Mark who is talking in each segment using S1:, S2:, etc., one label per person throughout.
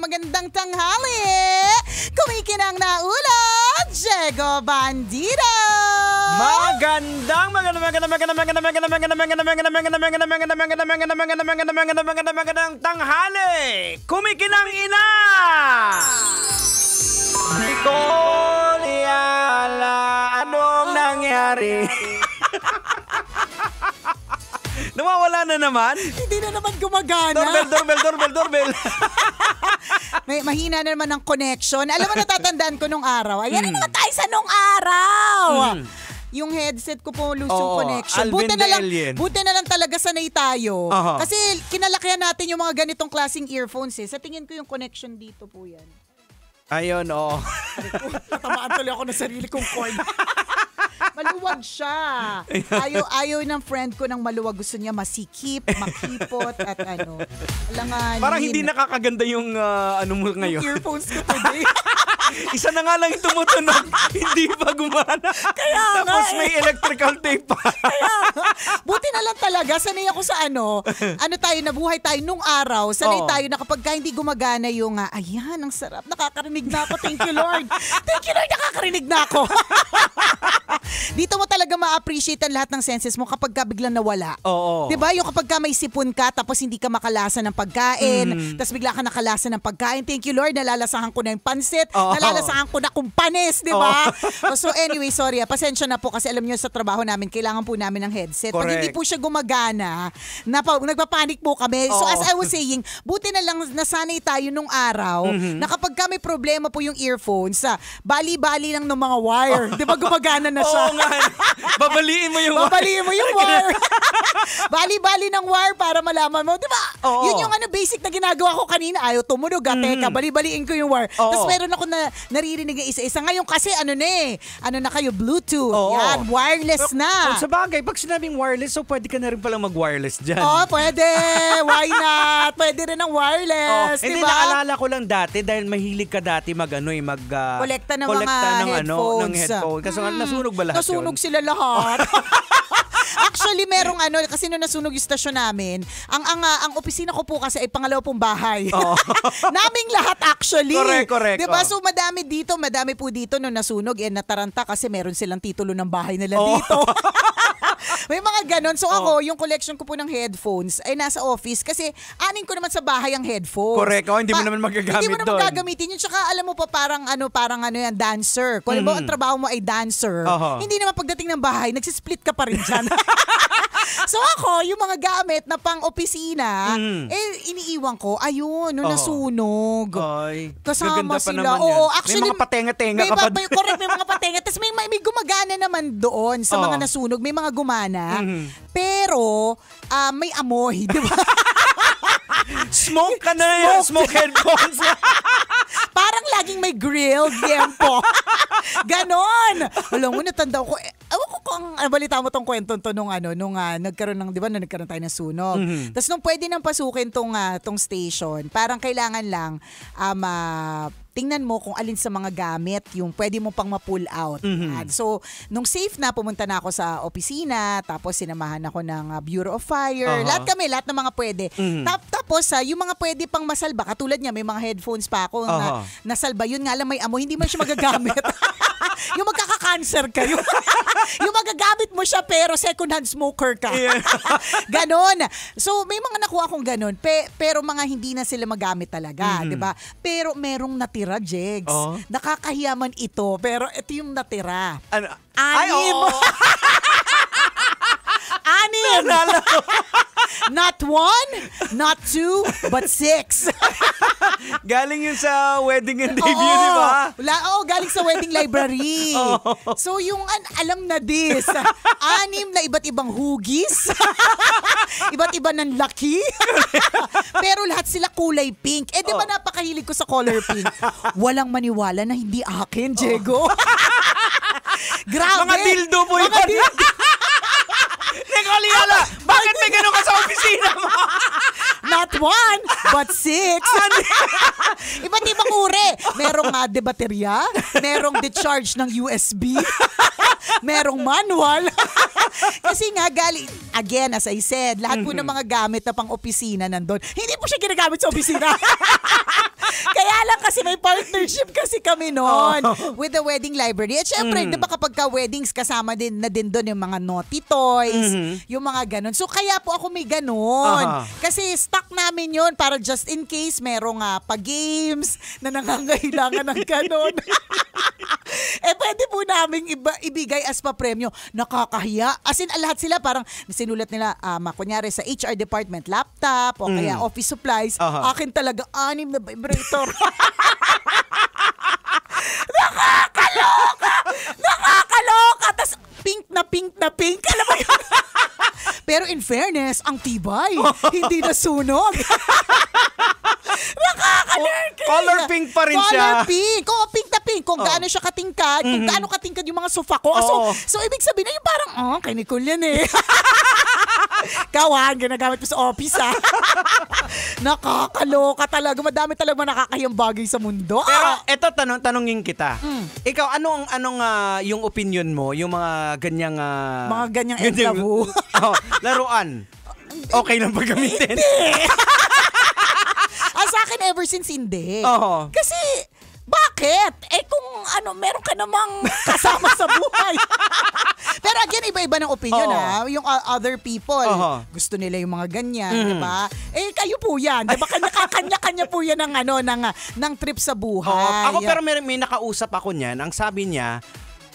S1: magandang tanghali. Kumikinang na ulo, Diego Bandito.
S2: Magandang tanghali. Kumikinang ina. Di ko liala anong nangyari. Nawawala na naman?
S1: Hindi na naman gumagana.
S2: Doorbell.
S1: May mahina na naman ang connection. Alam mo, natatandaan ko nung araw. Ayan na naman tayo sa nung araw. Yung headset ko po lusong connection. Buti na lang talaga sanay tayo. Kasi kinalakihan natin yung mga ganitong klaseng earphones eh. Sa tingin ko yung connection dito po yan.
S2: Ayun, oo.
S1: Natamaan tuloy ako ng sarili kong cord. Maluwag siya. Ayaw ng friend ko ng maluwag. Gusto niya masikip, makipot, at ano. Alanganin.
S2: Parang hindi nakakaganda yung ano mo ngayon.
S1: Yung earphones ko today.
S2: Isa na nga lang yung tumutunog. Hindi pa gumana. Tapos may electrical tape pa.
S1: Buti na lang talaga. Sanay ako sa ano tayo, nabuhay tayo nung araw. Sanay tayo na kapag hindi gumagana yung, ayan, ang sarap. Nakakarinig na ako. Thank you, Lord. Thank you, Lord. Nakakarinig na ako. Dito mo talaga ma-appreciate ang lahat ng senses mo kapag ka biglang nawala.
S2: Oo.
S1: Diba? Yung kapag ka may sipon ka tapos hindi ka makalasa ng pagkain, tapos bigla ka nakalasa ng pagkain. Thank you, Lord. Nalalasahan ko na yung pansit. Nalalasahan ko na kung panis, diba? So anyway, sorry. Pasensya na po kasi alam nyo sa trabaho namin, kailangan po namin ng headset.
S2: Correct.
S1: Pag hindi po siya gumagana, nagpapanik po kami. So as I was saying, buti na lang nasanay tayo nung araw na kapag ka may problema po yung earphones, bali-bali lang ng mga wire. Diba gumagana na siya?
S2: Oo nga. Babaliin mo yung
S1: wire. Bali-bali ng wire para malaman mo. Diba? Yun yung basic na ginagawa ko kanina. Ayaw tumunog. Teka, bali-baliin ko yung wire. Tapos meron ako na naririnig ng isa-isa. Ngayon kasi ano na kayo, Bluetooth. Yan, wireless na.
S2: Sa bagay, pag sinabing wireless, so pwede ka na rin palang mag-wireless dyan.
S1: Pwede. Why not? Pwede rin ng wireless.
S2: Hindi,
S1: diba?
S2: naalala ko lang dati dahil mahilig ka dati
S1: kolekta ng mga headphones.
S2: Kasi nasunog ba lahat
S1: Nasunog sila lahat. Actually, merong kasi nung nasunog yung stasyon namin, ang opisina ko po kasi ay pangalawa pong bahay. Naming lahat actually.
S2: Correct.
S1: Diba? So madami po dito nung nasunog. Nataranta kasi meron silang titulo ng bahay nila dito. May mga ganon. So ako, yung collection ko po ng headphones ay nasa office kasi anin ko naman sa bahay ang headphones.
S2: Correct. Hindi mo naman magagamit doon.
S1: Hindi mo naman gagamitin yun. Tsaka alam mo pa parang yan, dancer. Kung alam mo, ang trabaho mo ay dancer. Hindi naman pagdating ng bahay, nagsisplit ka pa rin dyan. So ako, yung mga gamit na pang-opisina, iniiwan ko. Ayun, nung nasunog. Kasama sila. Actually,
S2: may mga patenga-tenga ka pa.
S1: Correct, may mga patenga. Tapos may gumagana naman doon sa mga nasunog. May mga gumana. Pero, may amoy. Di ba?
S2: Smoke ka na yan. Smoke headphones.
S1: Parang laging may grill, tiempo. Ganon. Alam mo, natanda ko. Ewan ko kung balita mo tong kwento to nung nagkaroon ng, di ba, nagkaroon tayo ng sunog. Tapos nung pwede nang pasukin tong station, parang kailangan lang tingnan mo kung alin sa mga gamit yung pwede mo pang ma-pull out. So, nung safe na, pumunta na ako sa opisina, tapos sinamahan ako ng Bureau of Fire. Lahat ng mga pwede. Tapos, yung mga pwede pang masalba, katulad niya, may mga headphones pa ako na nasalba. Yun nga lang may amoy, hindi mo siya magagamit. Yung magkaka-cancer kayo. Yung magagamit mo siya pero second-hand smoker ka. Ganon. So, may mga nakuha akong ganon. Pero mga hindi na sila magamit talaga. Diba? Pero merong natira, Jegs. Nakakahiyaman ito. Pero ito yung natira. Anim. Anim. Not one, not two, but 6.
S2: Galing yun sa wedding and debut, di ba?
S1: Galing sa wedding library. So yung alam na this, 6 na iba't ibang hugis, iba't iba ng laki, pero lahat sila kulay pink. Di ba napakahilig ko sa color pink? Walang maniwala na hindi akin, Diego. Grabe.
S2: Mga dildo po yun. Teka, Liala, bakit may ganun ka sa opisina mo?
S1: Not 1, but 6. Iba't ibang uri. Merong debaterya, merong decharge ng USB, merong manual. Kasi nga, again, as I said, lahat po ng mga gamit na pang-opisina nandun. Hindi po siya ginagamit sa opisina. Kaya lang kasi may partnership kasi kami noon with the wedding library. At syempre, di ba kapag ka-weddings, kasama din doon yung mga naughty toys, yung mga ganun. So kaya po ako may ganun. Kasi stock namin yun para just in case merong pa-games na nangangailangan ng ganun. Pwede po namin ibigay as pa-premyo. Nakakahiya. As in, lahat sila parang sinulat nila, kunyari sa HR department, laptop o kaya office supplies. Akin talaga, 6 na vibrator. Nakakaloka! Tas pink na pink. Alam mo yun? Pero in fairness, ang tibay. Hindi nasunog. Nakaka-lurky.
S2: Color pink pa rin siya.
S1: Color pink. Oo, pink na pink. Kung gaano siya katingkad, kung gaano katingkad yung mga sofa ko. So ibig sabihin na yung parang, kay Nicole yan eh. Kawan, ginagamit mo sa office Nakakaloka talaga. Madami talaga nakakahiyang bagay sa mundo.
S2: Pero eto, tanongin kita. Ikaw, anong yung opinion mo, yung mga ganyang
S1: entabu.
S2: Laruan. Okay lang ba gamitin?
S1: Hindi. Sa akin ever since hindi. Kasi bakit? Kung meron ka namang kasama sa buhay. Pero again, iba-iba ng opinion yung other people. Gusto nila yung mga ganyan, di ba? Kayo po yan. Di ba? Kanya-kanya po yan ng trip sa buhay.
S2: Ako pero may nakausap ako niyan. Ang sabi niya,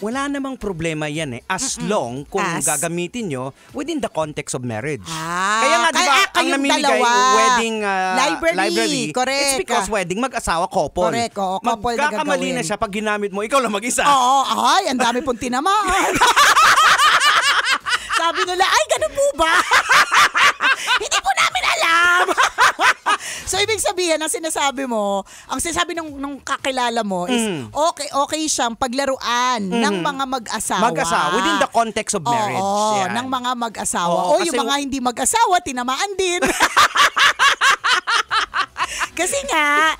S2: wala namang problema yan as long kung gagamitin nyo within the context of marriage. Kaya nga, di ba, ang namimigay wedding library.
S1: Correct.
S2: It's because wedding, mag-asawa, couple.
S1: Correct. Couple na
S2: magkakamali na siya pag ginamit mo, ikaw lang mag-isa.
S1: Ang dami pong tinamaan. Sabi nila, ganun po ba? Hindi po namin alam. So, ibig sabihin, ang sinasabi nung kakilala mo is, okay siyang paglaruan ng mga mag-asawa.
S2: Within the context of marriage.
S1: Ng mga mag-asawa. Yung mga hindi mag-asawa, tinamaan din. Kasi nga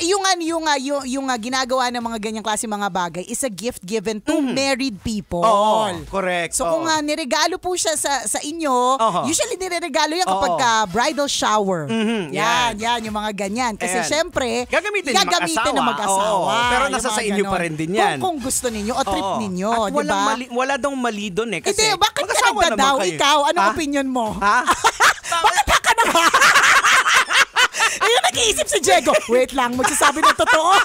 S1: yung ginagawa ng mga ganyang klase mga bagay is a gift given to married people.
S2: Correct.
S1: So kung niregalo po siya sa inyo, usually niregalo yan kapag bridal shower. Yan yung mga ganyan. Kasi syempre, gagamitin ng mag-asawa.
S2: Pero nasa sa inyo pa rin din yan.
S1: Kung gusto ninyo o trip ninyo,
S2: di ba? Wala dong mali doon kasi
S1: hindi, bakit ka nagdadaw? Ikaw, anong opinion mo? Bakit ka naman? Ayun, nag-iisip si Diego. Wait lang, magsasabi ng totoo.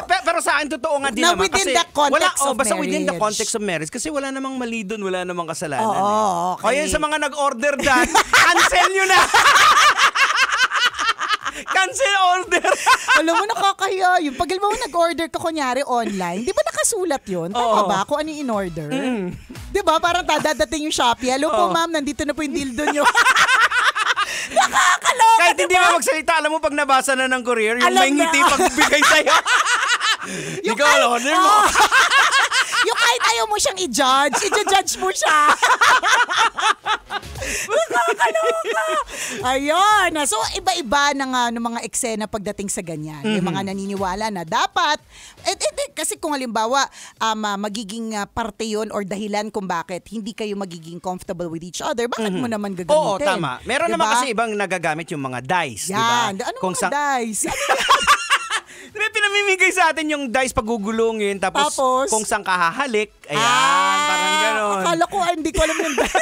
S2: Pero sa akin, totoo nga din
S1: na
S2: naman.
S1: Within the context of
S2: basta
S1: marriage.
S2: within the context of marriage. Kasi wala namang mali doon, wala namang kasalanan.
S1: Okay.
S2: O yan sa mga nag-order dyan, cancel nyo na. Cancel order.
S1: Alam mo, nakakahiya yun. Pag alam mo, nag-order ka kunyari online, di ba nakasulat yun? Tama ba kung ano yung in-order? Di ba? Parang dadating yung Shopee. Hello po ma'am, nandito na po yung dildo nyo. Nakakaloka,
S2: kahit hindi mo magsalita, alam mo pag nabasa na ng courier, yung may ngiti pagbibigay sa'yo. Ikaw, order mo.
S1: Yung kahit ayaw mo siyang i-judge mo siya. Nakakaloka. Ayun. So, iba-iba ng mga eksena pagdating sa ganyan. Yung mga naniniwala na dapat, kasi kung halimbawa, magiging parte yun or dahilan kung bakit hindi kayo magiging comfortable with each other, bakit mo naman gagamitin?
S2: Oo, tama. Meron naman kasi ibang nagagamit yung mga dice, di ba?
S1: Ano mga dice?
S2: Diba, pinamimigay sa atin yung dice pagugulungin, tapos kung saan ka hahalik, ayan, parang gano'n.
S1: Akala ko, hindi ko alam yung dice.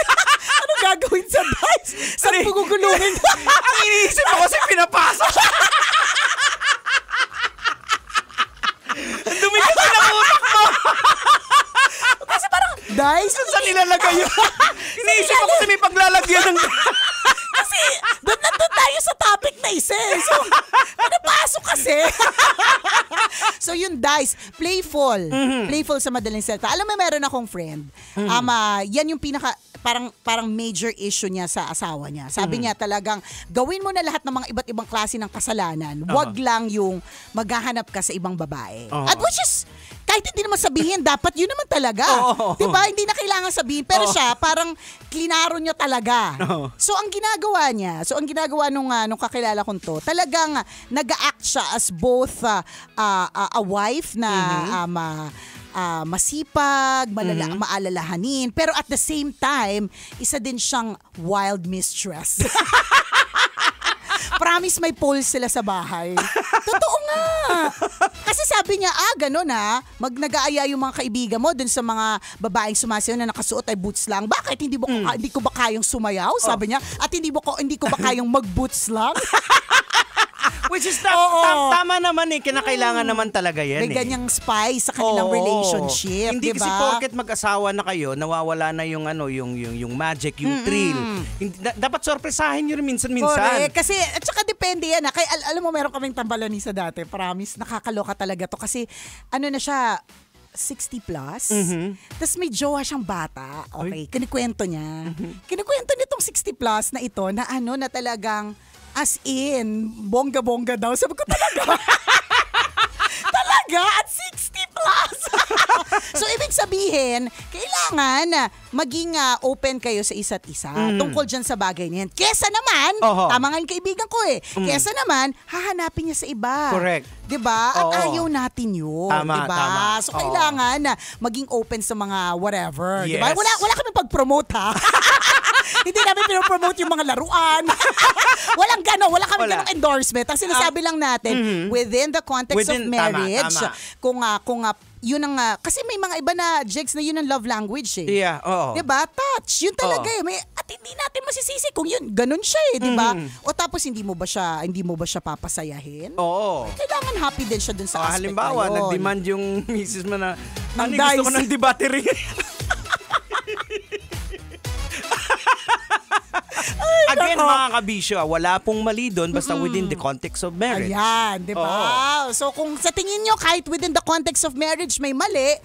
S1: Ano gagawin sa dice? Saan pagugulungin?
S2: Ang iniisip ko kasi pinapasok. Ang dumi kasi ng utak mo.
S1: Kasi parang, dice?
S2: Saan nilalagay yun? Iniisip ko kasi may paglalagyan ng...
S1: Kasi, nandun tayo sa topic na isa eh. So, pinapasok kasi. So, yung dice, playful. Playful sa madaling salita. Alam mo, meron akong friend. Yan yung parang major issue niya sa asawa niya. Sabi niya talagang, gawin mo na lahat ng mga iba't ibang klase ng kasalanan. Wag lang yung maghahanap ka sa ibang babae. At which is, kahit hindi naman sabihin, dapat yun naman talaga. Diba? Hindi na kailangan sabihin. Pero siya, parang klinaro niya talaga. So, ang ginagawa nung kakilala kong to, talagang nag-act siya as both a wife na masipag, maalalahanin, pero at the same time, isa din siyang wild mistress. Promise may pole sila sa bahay. Totoo nga. Kasi sabi niya, gano'n nag-aaya yung mga kaibigan mo dun sa mga babaeng sumasayaw na nakasuot ay boots lang. Bakit? Hindi ko ba kayang sumayaw? Sabi niya. At hindi ko ba kayang mag-boots lang?
S2: Which is tama naman kinakailangan naman talaga yan.
S1: May ganyang spice sa kanilang relationship.
S2: Hindi
S1: diba?
S2: kasi porket mag-asawa na kayo, nawawala na yung magic, yung thrill. Dapat sorpresahin nyo rin minsan-minsan.
S1: Correct. Kasi, at saka depende yan. Kaya alam mo, meron kaming tambalanisa dati. Promise, nakakaloka talaga to. Kasi, na siya, 60 plus. Tapos may jowa siyang bata. Okay, kinikwento niya. Kinikwento nitong 60 plus na ito, na na talagang, as in, bongga-bongga daw. Sabi ko talaga. Talaga? At 60 plus? So, ibig sabihin, kailangan maging open kayo sa isa't isa tungkol dyan sa bagay niyan. Kesa naman, tama nga yung kaibigan ko kesa naman, hahanapin niya sa iba.
S2: Correct.
S1: Diba? At ayaw natin yun.
S2: Tama,
S1: diba?
S2: tama.
S1: So, kailangan maging open sa mga whatever.
S2: Yes.
S1: Diba? Wala kami pag-promote Hindi namin pinopromote yung mga laruan. Walang gano'n. Wala kami ganong endorsement. Ang sinasabi lang natin, within the context of marriage,
S2: tama.
S1: kung yun ang, kasi may mga iba na, Jegs, na yun ang love language
S2: Yeah, oo.
S1: Diba? Touch. Yun talaga at hindi natin masisisi kung yun, ganun siya diba? O tapos hindi mo ba siya papasayahin?
S2: Oo.
S1: Kailangan happy din siya dun sa aspect
S2: halimbawa,
S1: na yun.
S2: Nag-demand yung misis mo na,
S1: Ng
S2: gusto ko ng battery. Again, mga kabisyo, wala pong mali doon basta within the context of marriage.
S1: Ayan, di ba? So kung sa tingin nyo, kahit within the context of marriage may mali,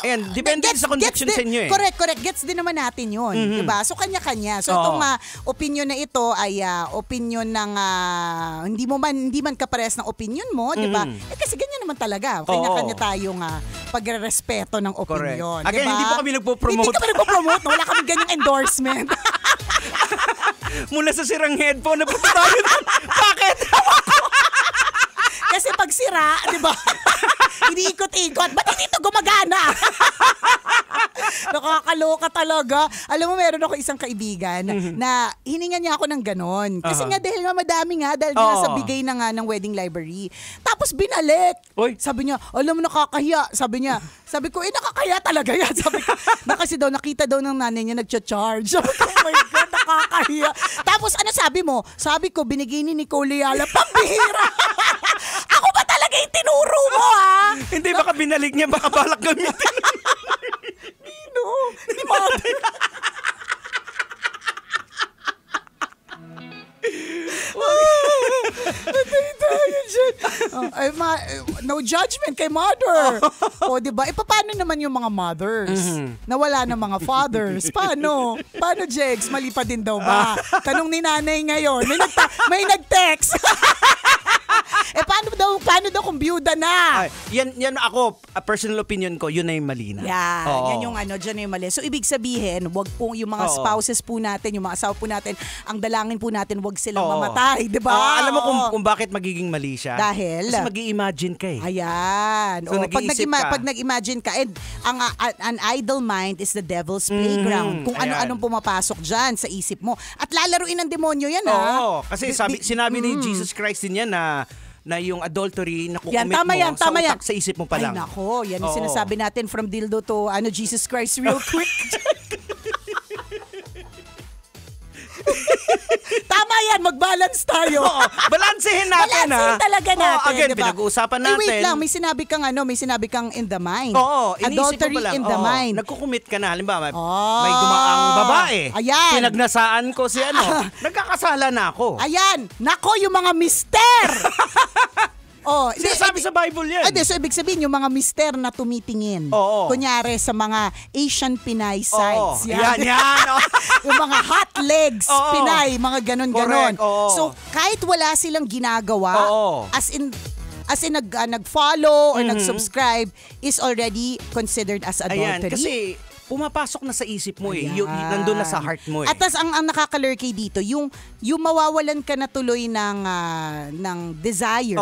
S2: ayan, depende sa conviction sa inyo
S1: Correct. Gets din naman natin yun. Diba? So kanya-kanya. So itong opinion na ito ay opinion ng hindi man kaparehas ng opinion mo, diba? Kasi ganyan naman talaga. Kanya-kanya tayong pagre-respeto ng opinion.
S2: Again,
S1: diba?
S2: hindi po kami nagpo-promote.
S1: Hindi kami nagpo-promote. Wala kami ganyang endorsement.
S2: Mula sa sirang headphone, napunta tayo. Bakit?
S1: Kasi pag sira, di ba? Iniikot-ikot. Ba't hindi ito gumagana? Nakakaloka talaga. Alam mo, meron ako isang kaibigan na hininga niya ako ng ganon. Kasi nga dahil dahil sa bigay na nga ng wedding library. Tapos binalik. Sabi niya, alam mo, nakakahiya. Sabi ko, nakakahiya talaga yan. Sabi ko, kasi nakita daw ng nanay niya nagcha-charge. Sabi ko, oh my God, nakakahiya. Tapos ano sabi mo? Sabi ko, binigay ni Nicole Yala, pambihira. Ako ba talaga yung tinuro mo,
S2: Hindi, baka binalik niya, baka balak gamitin.
S1: Nino, ni Mother. No judgment kay mother. O, diba? Paano naman yung mga mothers? Nawala ng mga fathers. Paano, Jegs? Mali pa din daw ba? Tanong ni nanay ngayon. May nag-text. Paano daw kung byuda na?
S2: Yan ako, personal opinion ko, yun na yung mali na.
S1: Yan yung dyan na yung mali. So, ibig sabihin, wag po yung mga spouses po natin, yung mga asawa po natin, ang dalangin po natin, wag silang mamatay, di ba?
S2: Alam mo kung bakit magiging mali siya?
S1: Dahil?
S2: Kasi mag-i-imagine ka
S1: Ayan.
S2: So,
S1: pag nag-imagine ka, an idle mind is the devil's playground. Kung ano-anong pumapasok dyan sa isip mo. At lalaruin ng demonyo yan,
S2: Kasi sinabi ni Jesus Christ din yan na yung adultery na kukumit mo sa utak sa isip mo pa lang.
S1: Ay nako, yan yung sinasabi natin from dildo to Jesus Christ real quick. Tama yan, mag-balance tayo.
S2: Balansehin natin
S1: Balansehin talaga natin.
S2: Again,
S1: diba?
S2: pinag-uusapan natin.
S1: Wait lang, may sinabi kang in the mind.
S2: Adultery
S1: mo pa lang. In the mind.
S2: Nagkukumit ka na, halimbawa, may dumaang babae.
S1: Ayan.
S2: Pinagnasaan ko si nagkakasala na ako.
S1: Ayan, nako yung mga mister.
S2: Sinasabi sa Bible yan.
S1: So ibig sabihin, yung mga mister na tumitingin. Kunyari sa mga Asian Pinay sites.
S2: Yan.
S1: Yung mga hot legs, Pinay, mga ganon-ganon.
S2: Correct,
S1: So kahit wala silang ginagawa, as in, as in nag-follow or nag-subscribe is already considered as adultery.
S2: Ayan, kasi pumapasok na sa isip mo nandun na sa heart mo
S1: At tas ang nakakalurky dito, yung mawawalan ka na tuloy ng desire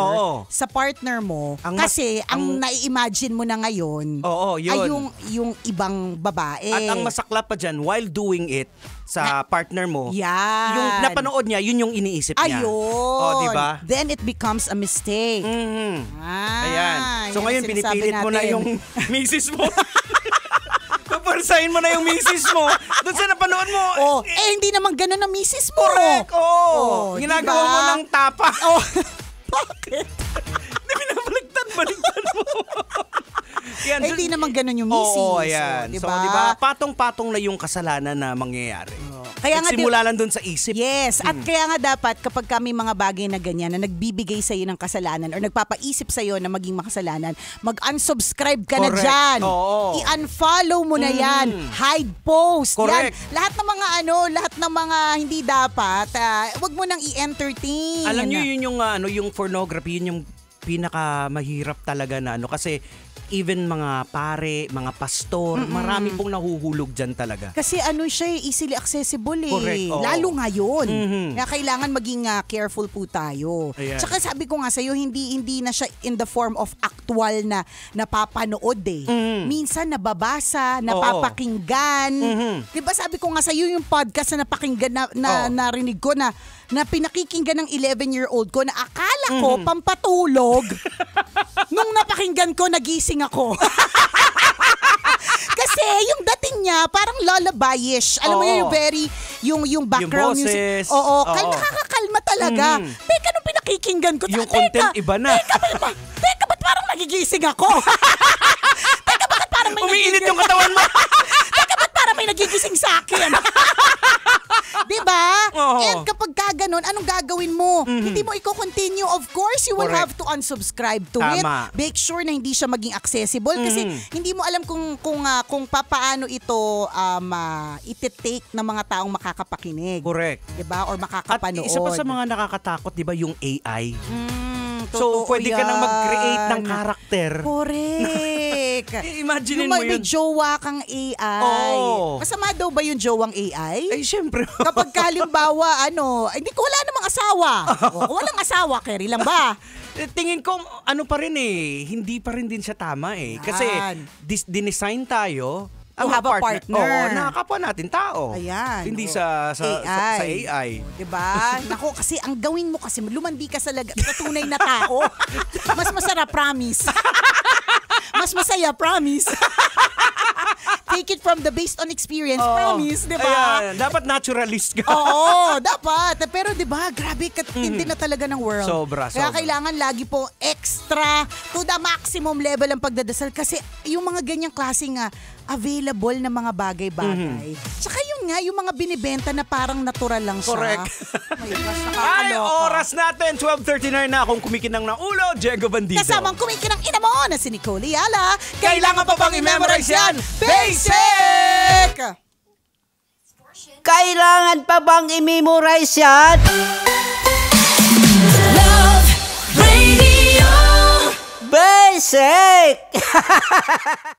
S1: sa partner mo kasi ang nai-imagine mo na ngayon ay yung ibang babae.
S2: At ang masaklap pa dyan, while doing it sa partner mo, yung napanood niya, yun yung iniisip niya.
S1: Ayun.
S2: Diba?
S1: Then it becomes a mistake.
S2: Ayan. So ngayon, pinipilit mo na yung misis mo. Paparsahin mo na yung misis mo. Doon sa napanood mo.
S1: Hindi naman ganun ang misis mo.
S2: Correct. Ginagawa mo ng tapa.
S1: Bakit?
S2: Binabaligtad mo.
S1: Hindi naman ganun yung misis.
S2: Ayan.
S1: Diba?
S2: So, diba, patong-patong na yung kasalanan na mangyayari.
S1: Kaya nga
S2: simula lang doon sa isip.
S1: Yes. At kaya nga dapat kapag kami mga bagay na ganyan na nagbibigay sa'yo ng kasalanan or nagpapaisip sa'yo na maging makasalanan, mag-unsubscribe ka na dyan. I-unfollow mo na yan. Hide post.
S2: Correct.
S1: Yan. Lahat ng mga hindi dapat, wag mo nang i-entertain.
S2: Alam niyo yun yung pornography, yun yung pinakamahirap talaga na kasi even mga pare, mga pastor, marami pong nahuhulog dyan talaga.
S1: Kasi siya easily accessible
S2: Correct.
S1: Lalo ngayon. Kaya kailangan maging careful po tayo.
S2: Ayan.
S1: Tsaka sabi ko nga sa'yo, hindi na siya in the form of actual na napapanood Minsan nababasa, napapakinggan. Diba sabi ko nga sa'yo yung podcast na napakinggan na narinig ko na pinakikinggan ng 11-year-old ko na akala ko pampatulog. Nung napakinggan ko, nagising ako. Kasi yung dating niya, parang lullaby-ish. Alam mo yung background
S2: yung
S1: music.
S2: boses.
S1: Nakakakalma talaga. Teka, nung pinakikinggan ko,
S2: yung content iba na.
S1: Teka, ba't parang nagigising ako? Teka, bakit parang may
S2: umiinit yung katawan mo?
S1: Teka, ba't parang may nagigising sa akin? Diba? And kapag ganun, anong gagawin mo? Hindi mo i-continue. Of course, you will have to unsubscribe to it. Make sure na hindi siya maging accessible kasi hindi mo alam kung paano ito iti-take ng mga taong makakapakinig.
S2: Correct.
S1: Diba? Or makakapanood.
S2: At isa pa sa mga nakakatakot, diba, yung AI. So, pwede ka nang mag-create ng karakter.
S1: Correct.
S2: Imagine mo yun.
S1: May jowa kang AI. Masama daw ba yung jowang AI?
S2: Ay, syempre.
S1: Kapag halimbawa, hindi ko wala namang asawa. Walang asawa, Kerry lang ba?
S2: Tingin ko, pa rin hindi pa rin din siya tama Kasi, dinesign tayo.
S1: To have a partner.
S2: Nakakapwa natin tao.
S1: Ayan.
S2: Hindi sa AI.
S1: Diba? Naku, kasi ang gawin mo kasi, lumandi ka sa tunay na tao. Mas masarap, promise. Mas masaya, promise. Take it from the based on experience, promise, diba?
S2: Ayan, dapat naturalist ka.
S1: Oo, dapat. Pero diba, grabe, katindi na talaga ng world.
S2: Sobra.
S1: Kaya kailangan lagi po extra to the maximum level ang pagdadasal kasi yung mga ganyang klaseng available na mga bagay-bagay. Tsaka yun nga, yung mga binibenta na parang natural lang siya.
S2: Correct.
S1: My gosh, nakakaloka.
S2: Oras natin, 12:39 na. Akong kumikinang na ulo, Diego Bandido.
S1: Kasamang kumikinang ina mo na si Nicole Yala.
S2: Kailangan pa bang i-memorize yan?
S1: Basic!
S3: Kailangan pa bang i-memorize yan?
S4: Love Radio.
S3: Basic!